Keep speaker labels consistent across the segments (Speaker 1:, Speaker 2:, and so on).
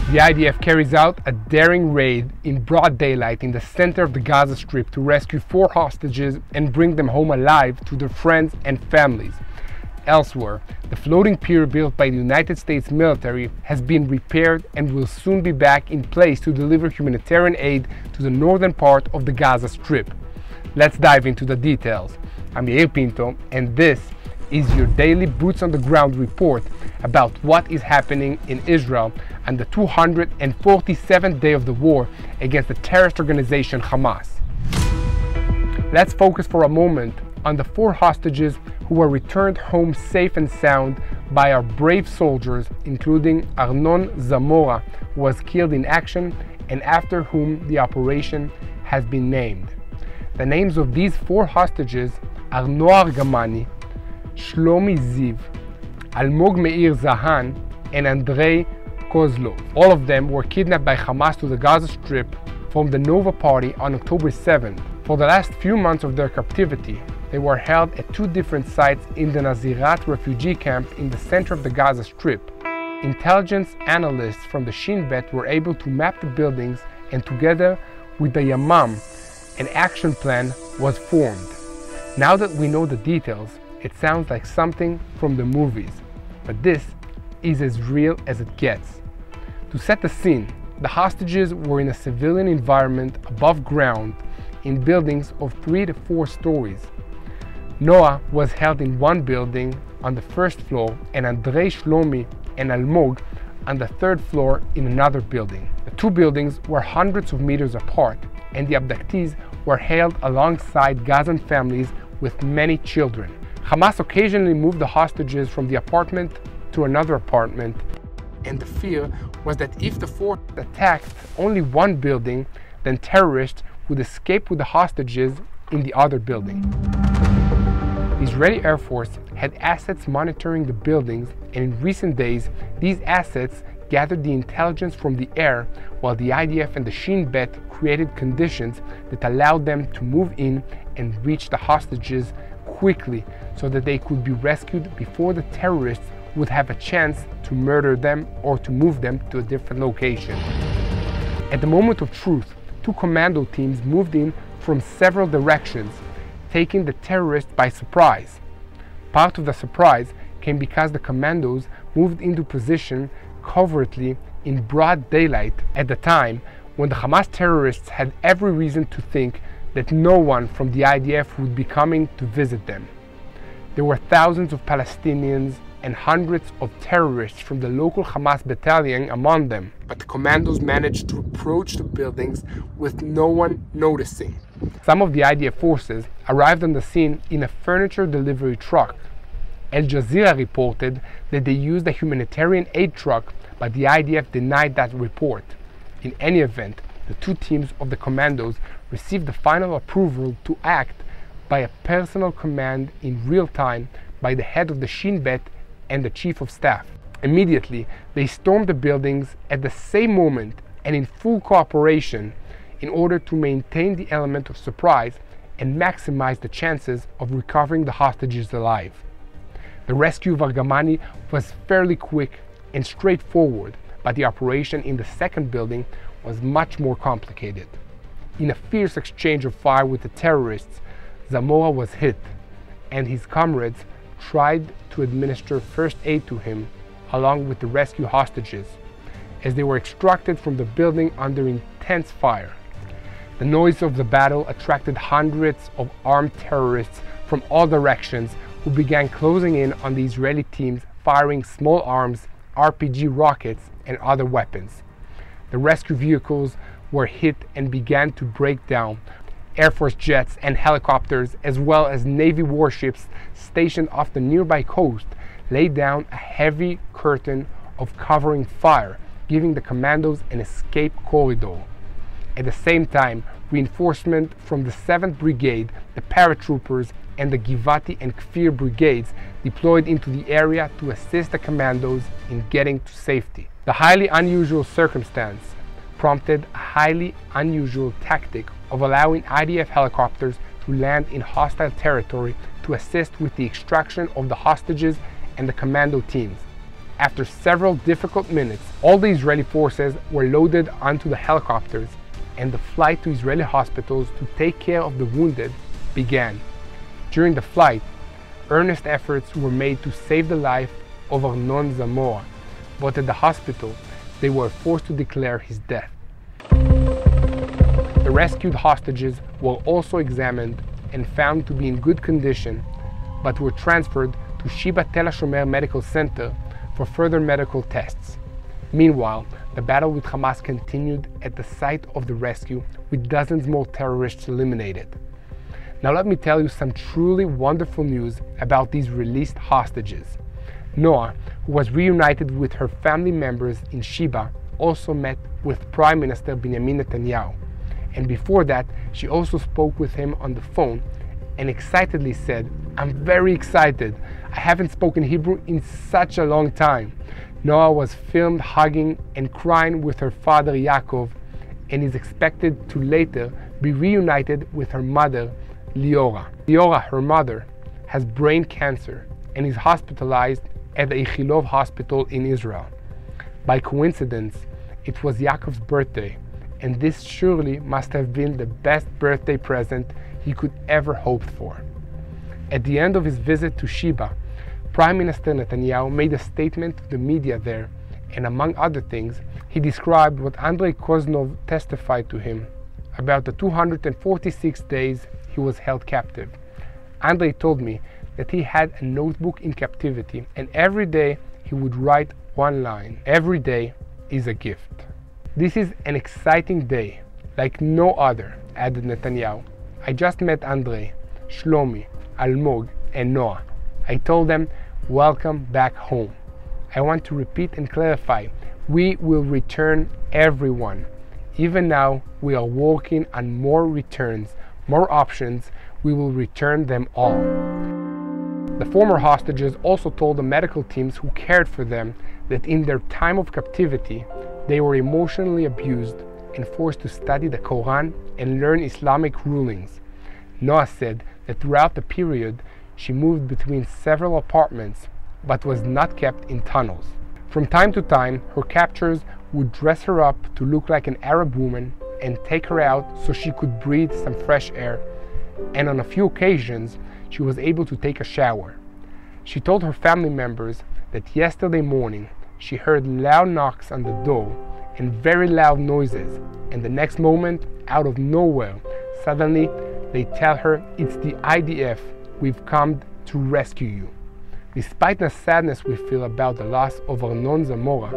Speaker 1: The IDF carries out a daring raid in broad daylight in the center of the Gaza Strip to rescue 4 hostages and bring them home alive to their friends and families. Elsewhere, the floating pier built by the United States military has been repaired and will soon be back in place to deliver humanitarian aid to the northern part of the Gaza Strip. Let's dive into the details. I'm Yair Pinto, and this is your daily boots on the ground report about what is happening in Israel on the 247th day of the war against the terrorist organization Hamas. Let's focus for a moment on the 4 hostages who were returned home safe and sound by our brave soldiers, including Arnon Zamora, who was killed in action and after whom the operation has been named. The names of these 4 hostages are Noah Argamani, Shlomi Ziv, Almog Meir Zahan, and Andrei Kozlov. All of them were kidnapped by Hamas to the Gaza Strip from the Nova Party on October 7th. For the last few months of their captivity, they were held at 2 different sites in the Nazirat refugee camp in the center of the Gaza Strip. Intelligence analysts from the Shin Bet were able to map the buildings, and together with the Yamam, an action plan was formed. Now that we know the details, it sounds like something from the movies, but this is as real as it gets. To set the scene, the hostages were in a civilian environment above ground in buildings of 3 to 4 stories. Noah was held in one building on the 1st floor, and Andrei, Shlomi, and Almog on the 3rd floor in another building. The 2 buildings were hundreds of meters apart, and the abductees were held alongside Gazan families with many children. Hamas occasionally moved the hostages from the apartment to another apartment, and the fear was that if the force attacked only one building, then terrorists would escape with the hostages in the other building. The Israeli Air Force had assets monitoring the buildings, and in recent days, these assets gathered the intelligence from the air, while the IDF and the Shin Bet created conditions that allowed them to move in and reach the hostages quickly so that they could be rescued before the terrorists would have a chance to murder them or to move them to a different location. At the moment of truth, 2 commando teams moved in from several directions, taking the terrorists by surprise. Part of the surprise came because the commandos moved into position covertly in broad daylight at the time when the Hamas terrorists had every reason to think that no one from the IDF would be coming to visit them. There were thousands of Palestinians and hundreds of terrorists from the local Hamas battalion among them, but the commandos managed to approach the buildings with no one noticing. Some of the IDF forces arrived on the scene in a furniture delivery truck. Al Jazeera reported that they used a humanitarian aid truck, but the IDF denied that report. In any event, the 2 teams of the commandos received the final approval to act by a personal command in real time by the head of the Shin Bet and the chief of staff. Immediately, they stormed the buildings at the same moment and in full cooperation in order to maintain the element of surprise and maximize the chances of recovering the hostages alive. The rescue of Argamani was fairly quick and straightforward, but the operation in the 2nd building was much more complicated. In a fierce exchange of fire with the terrorists, Zamora was hit, and his comrades tried to administer first aid to him along with the rescue hostages as they were extracted from the building under intense fire. The noise of the battle attracted hundreds of armed terrorists from all directions who began closing in on the Israeli teams, firing small arms, RPG rockets, and other weapons. The rescue vehicles were hit and began to break down. Air Force jets and helicopters, as well as Navy warships stationed off the nearby coast, laid down a heavy curtain of covering fire, giving the commandos an escape corridor. At the same time, reinforcement from the 7th Brigade, the paratroopers, and the Givati and Kfir brigades deployed into the area to assist the commandos in getting to safety. The highly unusual circumstance prompted a highly unusual tactic of allowing IDF helicopters to land in hostile territory to assist with the extraction of the hostages and the commando teams. After several difficult minutes, all the Israeli forces were loaded onto the helicopters, and the flight to Israeli hospitals to take care of the wounded began. During the flight, earnest efforts were made to save the life of Arnon Zamora, but at the hospital, they were forced to declare his death. The rescued hostages were also examined and found to be in good condition, but were transferred to Shin Bet Tel HaShomer Medical Center for further medical tests. Meanwhile, the battle with Hamas continued at the site of the rescue, with dozens more terrorists eliminated. Now let me tell you some truly wonderful news about these released hostages. Noah, who was reunited with her family members in Sheba, also met with Prime Minister Benjamin Netanyahu. And before that, she also spoke with him on the phone and excitedly said, "I'm very excited. I haven't spoken Hebrew in such a long time." Noah was filmed hugging and crying with her father Yaakov, and is expected to later be reunited with her mother Liora. Liora, her mother, has brain cancer and is hospitalized at the Ichilov hospital in Israel. By coincidence, it was Yaakov's birthday, and this surely must have been the best birthday present he could ever hope for. At the end of his visit to Sheba, Prime Minister Netanyahu made a statement to the media there, and among other things, he described what Andrei Koznov testified to him about the 246 days he was held captive. Andrei told me that he had a notebook in captivity, and every day he would write one line: "Every day is a gift." This is an exciting day, like no other, added Netanyahu. I just met Andrei, Shlomi, Almog, and Noah. I told them, welcome back home. I want to repeat and clarify, we will return everyone. Even now, we are working on more returns, more options. We will return them all. The former hostages also told the medical teams who cared for them that in their time of captivity, they were emotionally abused and forced to study the Quran and learn Islamic rulings. Noah said that throughout the period, she moved between several apartments, but was not kept in tunnels. From time to time, her captors would dress her up to look like an Arab woman and take her out so she could breathe some fresh air, and on a few occasions, she was able to take a shower. She told her family members that yesterday morning, she heard loud knocks on the door and very loud noises, and the next moment, out of nowhere, suddenly they tell her, "It's the IDF, we've come to rescue you." Despite the sadness we feel about the loss of Arnon Zamora,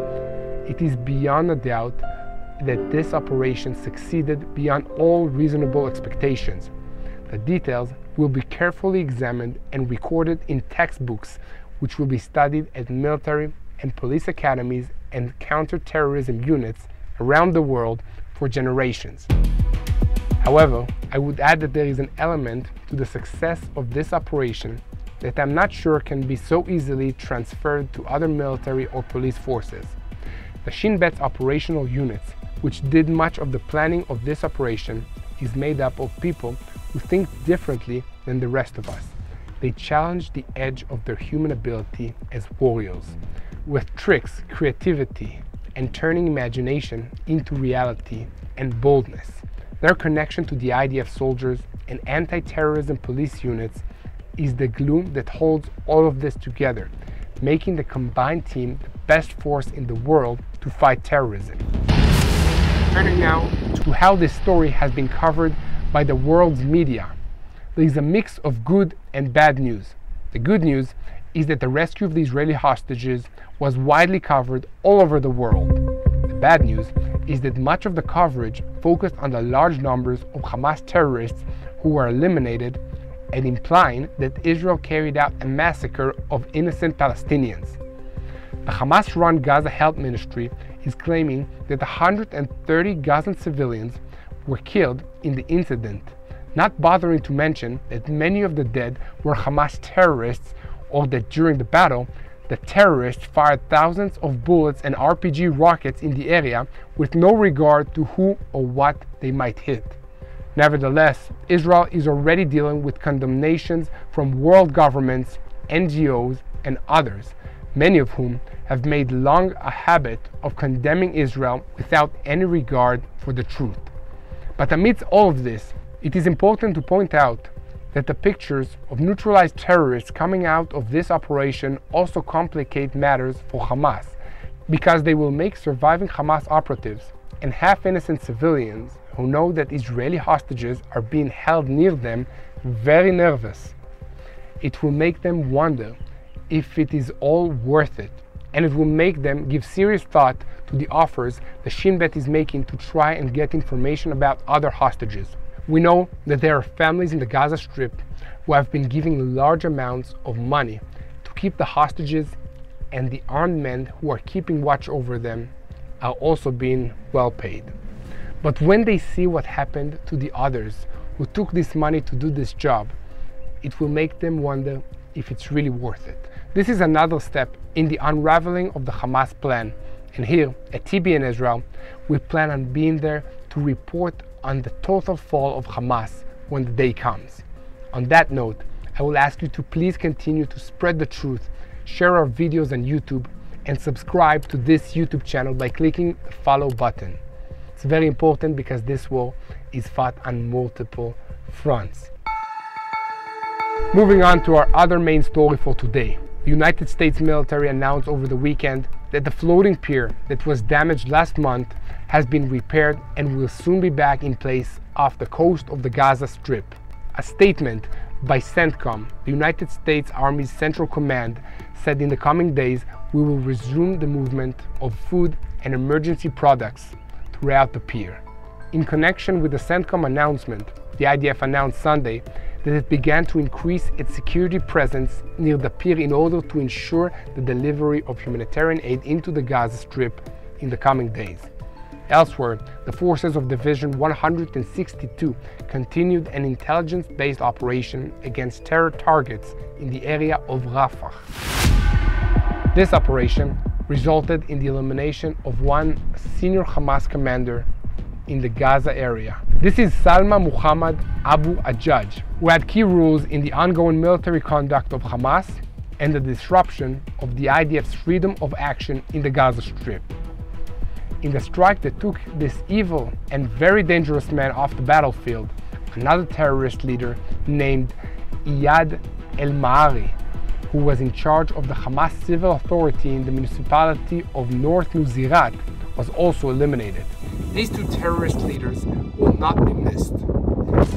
Speaker 1: it is beyond a doubt that this operation succeeded beyond all reasonable expectations. The details will be carefully examined and recorded in textbooks, which will be studied at military and police academies and counter-terrorism units around the world for generations. However, I would add that there is an element to the success of this operation that I'm not sure can be so easily transferred to other military or police forces. The Shin Bet's operational units, which did much of the planning of this operation, is made up of people who think differently than the rest of us. They challenge the edge of their human ability as warriors, with tricks, creativity, and turning imagination into reality and boldness. Their connection to the IDF soldiers and anti-terrorism police units is the glue that holds all of this together, making the combined team the best force in the world to fight terrorism. Turning now to how this story has been covered by the world's media. There is a mix of good and bad news. The good news is that the rescue of the Israeli hostages was widely covered all over the world. The bad news is that much of the coverage focused on the large numbers of Hamas terrorists who were eliminated, and implying that Israel carried out a massacre of innocent Palestinians. The Hamas-run Gaza Health Ministry is claiming that 130 Gazan civilians were killed in the incident, not bothering to mention that many of the dead were Hamas terrorists, or that during the battle, the terrorists fired thousands of bullets and RPG rockets in the area with no regard to who or what they might hit. Nevertheless, Israel is already dealing with condemnations from world governments, NGOs, and others, many of whom have made long a habit of condemning Israel without any regard for the truth. But amidst all of this, it is important to point out that the pictures of neutralized terrorists coming out of this operation also complicate matters for Hamas, because they will make surviving Hamas operatives and half-innocent civilians who know that Israeli hostages are being held near them very nervous. It will make them wonder if it is all worth it, and it will make them give serious thought to the offers the Shin Bet is making to try and get information about other hostages. We know that there are families in the Gaza Strip who have been giving large amounts of money to keep the hostages, and the armed men who are keeping watch over them are also being well paid. But when they see what happened to the others who took this money to do this job, it will make them wonder if it's really worth it. This is another step in the unraveling of the Hamas plan, and here at TBN Israel, we plan on being there to report on the total fall of Hamas when the day comes. On that note, I will ask you to please continue to spread the truth, share our videos on YouTube, and subscribe to this YouTube channel by clicking the follow button. It's very important because this war is fought on multiple fronts. Moving on to our other main story for today. The United States military announced over the weekend that the floating pier that was damaged last month has been repaired and will soon be back in place off the coast of the Gaza Strip. A statement by CENTCOM, the United States Army's Central Command, said in the coming days we will resume the movement of food and emergency products throughout the pier. In connection with the CENTCOM announcement, the IDF announced Sunday that it began to increase its security presence near the pier in order to ensure the delivery of humanitarian aid into the Gaza Strip in the coming days. Elsewhere, the forces of Division 162 continued an intelligence-based operation against terror targets in the area of Rafah. This operation resulted in the elimination of one senior Hamas commander in the Gaza area. This is Salma Muhammad Abu Ajaj, who had key roles in the ongoing military conduct of Hamas and the disruption of the IDF's freedom of action in the Gaza Strip. In the strike that took this evil and very dangerous man off the battlefield, another terrorist leader named Iyad El-Ma'ari, who was in charge of the Hamas civil authority in the municipality of North Nuzirat, was also eliminated. These two terrorist leaders will not be missed.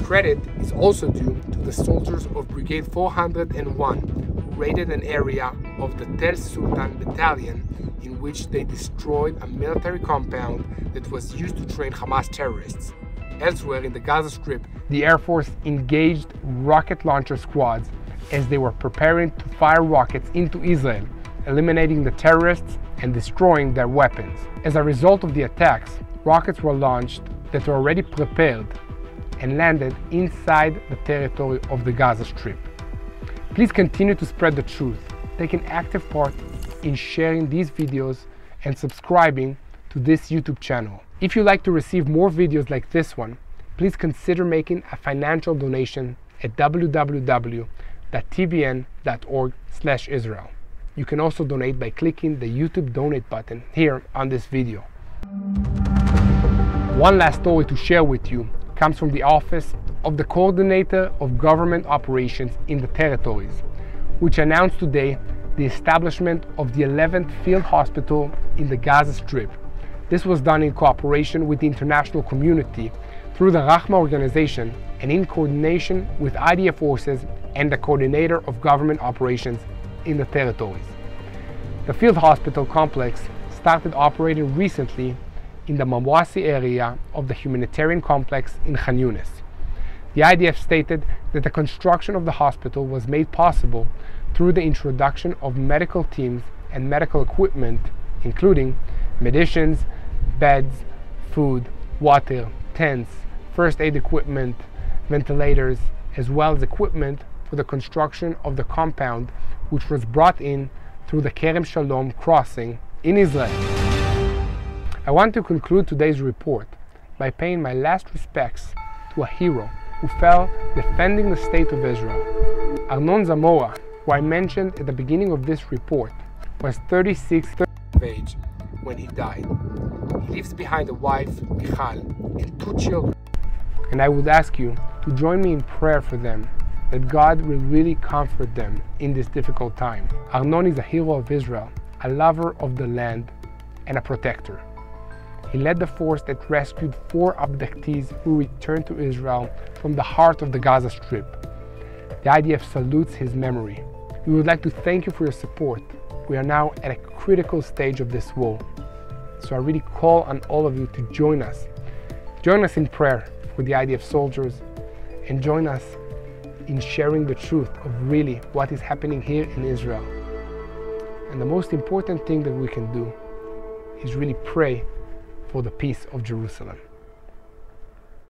Speaker 1: Credit is also due to the soldiers of Brigade 401 who raided an area of the Tel Sultan battalion in which they destroyed a military compound that was used to train Hamas terrorists. Elsewhere in the Gaza Strip, the Air Force engaged rocket launcher squads as they were preparing to fire rockets into Israel, eliminating the terrorists and destroying their weapons. As a result of the attacks, rockets were launched that were already prepared and landed inside the territory of the Gaza Strip. Please continue to spread the truth, take an active part in sharing these videos and subscribing to this YouTube channel. If you'd like to receive more videos like this one, please consider making a financial donation at www.tbn.org/Israel. You can also donate by clicking the YouTube donate button here on this video. One last story to share with you comes from the office of the Coordinator of Government Operations in the Territories, which announced today the establishment of the 11th Field Hospital in the Gaza Strip. This was done in cooperation with the international community through the Rahma organization and in coordination with IDF forces and the Coordinator of Government Operations in the Territories. The Field Hospital complex started operating recently in the Mawasi area of the humanitarian complex in Khan Yunis. The IDF stated that the construction of the hospital was made possible through the introduction of medical teams and medical equipment, including medicines, beds, food, water, tents, first aid equipment, ventilators, as well as equipment for the construction of the compound, which was brought in through the Kerem Shalom crossing in Israel. I want to conclude today's report by paying my last respects to a hero who fell defending the state of Israel. Arnon Zamora, who I mentioned at the beginning of this report, was 36 years of age when he died. He leaves behind a wife, Michal, and 2 children. And I would ask you to join me in prayer for them, that God will really comfort them in this difficult time. Arnon is a hero of Israel, a lover of the land, and a protector. He led the force that rescued 4 abductees who returned to Israel from the heart of the Gaza Strip. The IDF salutes his memory. We would like to thank you for your support. We are now at a critical stage of this war. So I really call on all of you to join us. Join us in prayer for the IDF soldiers, and join us in sharing the truth of really what is happening here in Israel. And the most important thing that we can do is really pray for the peace of Jerusalem.